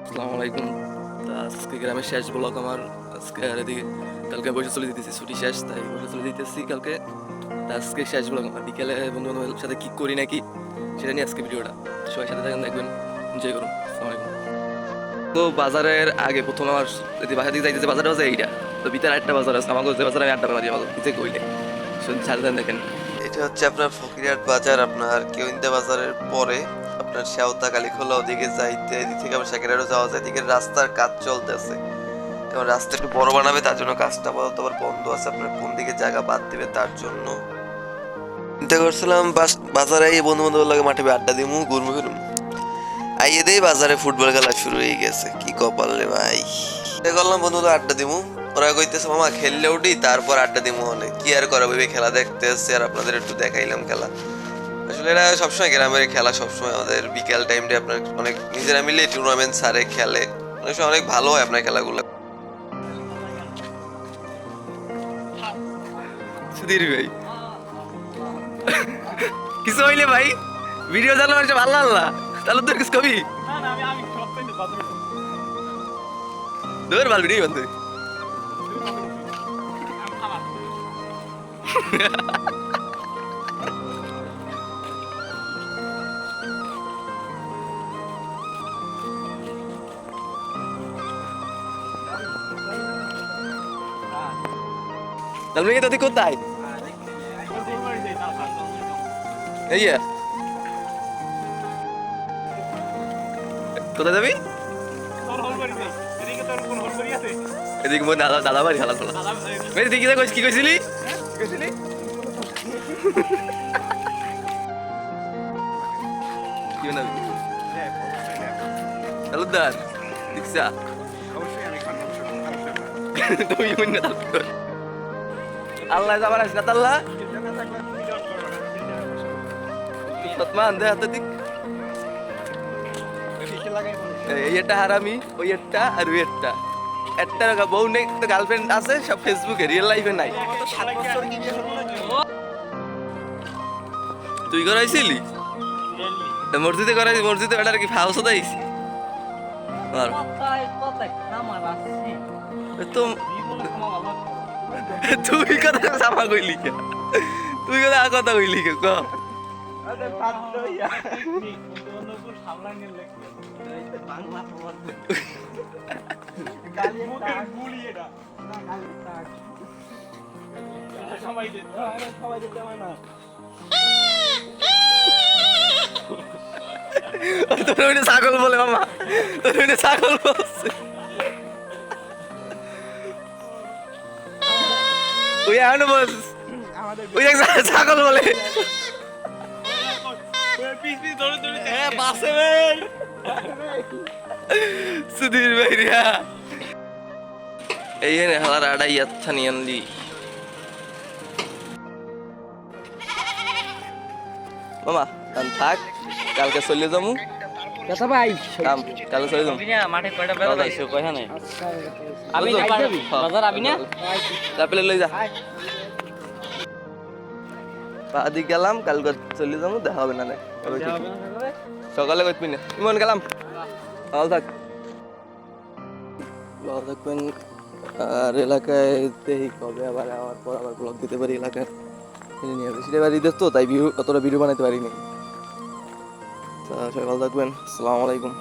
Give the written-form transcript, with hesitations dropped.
আসসালামু আলাইকুম। আজকে গ্রামের শেষ ব্লগ আমার। আজকে আর এদিকে কালকে বসে চলে দিতেছি, ছুটি শেষ তাই বসে চলে দিতেছি কালকে। আজকে শেষ ব্লগ আমার, বিকেলে বন্ধু বান্ধবের সাথে কি করি নাকি সেটা নিয়ে আজকে ভিডিওটা। সবাই সাথে থাকেন, দেখবেন, এনজয় করুন। আসসালামু আলাইকুম। তো বাজারের আগে প্রথম আমার যদি বাসা দিকে যাইতেছে, বাজারটা বাজে এইটা, তো ভিতরে একটা বাজার আছে আমার যে বাজারে আমি আড্ডা মারি আমার নিচে কইলে সাথে দেখেন। এটা হচ্ছে আপনার ফকিরহাট বাজার, আপনার কেওইন্দা বাজারের পরে আপনার শেওতা কালীখোলা ওদিকে যাইতে, এদিক থেকে আবার সেকেন্ডারও যাওয়া যায়। এদিকে রাস্তার কাজ চলতেছে, এবং রাস্তা একটু বড় বানাবে, তার জন্য কাজটা আপাতত আবার বন্ধ আছে। আপনার কোন দিকে জায়গা বাদ দিবে তার জন্য চিন্তা করছিলাম বাজারে এই বন্ধু বান্ধবের লাগে মাঠে আড্ডা দিমু, ঘুরমু ফিরমু। আইয়ে দেই বাজারে ফুটবল খেলা শুরু হয়ে গেছে, কি কপাল রে ভাই। করলাম বন্ধু আড্ডা দিমু, ওরা কইতেছে মামা খেললে উঠি তারপর আড্ডা দিমু। অনেক কি আর করা, ওই খেলা দেখতে এসছে আর আপনাদের একটু দেখাইলাম খেলা। আসলে এরা সবসময় গ্রামের খেলা, সবসময় আমাদের বিকেল টাইমটা আপনার অনেক নিজেরা মিলে টুর্নামেন্ট সারে খেলে, অনেক সময় অনেক ভালো হয় আপনার খেলাগুলো। সুধীর ভাই কিছু হইলে ভাই ভিডিও চালু হচ্ছে ভালো আল্লাহ তাহলে তোর কিছু কবি তোর ভালো ভিডিও বান্ধবী তাহলে মেয়ে তুই কোথায় এই কোথায় যাবি এদিকে মোর দাদা দাদা বাড়ি খেলা তোলা মেয়ে তুই কি কইছিলি কি না তালুকদার দীক্ষা তুমি আল্লাহ যাবার আস না তাল্লাহ সৎমান দে হাতে দিক এই একটা হারামি, ওই একটা আর ওই একটা একটা বউ নেই তো গার্লফ্রেন্ড আছে, সব ফেসবুকে, রিয়েল লাইফে নাই। তুই করাইছিলি মসজিদে করাইছি, মসজিদে বেটার কি ফাউস দাইছি তো তুই কথা চাপা কইলি কে, তুই কথা কথা কইলি কে ক ছাগল বলে মামা, তোর ছাগল বলছে ওই এখন বল ওই ছাগল বলে সুধীর ভাই রিয়া এই হালার আড়াই আচ্ছা নিয়ে আনলি মামা থাক, কালকে চলে যাবো ভাই কালকে চলে যাবো মাঠে কয়টা বেলা যাইছো কয়খানে আমি বাজার আবি না তারপরে লই যা আদি গেলাম, কালকে চলে যাবো, দেখা হবে না সকালে কইবি না ইমন গেলাম। ভালো থাক, ভালো থাকবেন। আর এলাকায় দেখি কবে আবার আমার পর আবার ব্লগ দিতে পারি এলাকায় নিয়ে, বেশিটা বাড়ি দিত তো তাই অতটা ভিডিও বানাইতে পারিনি। তা সবাই ভালো থাকবেন, আসসালামু আলাইকুম।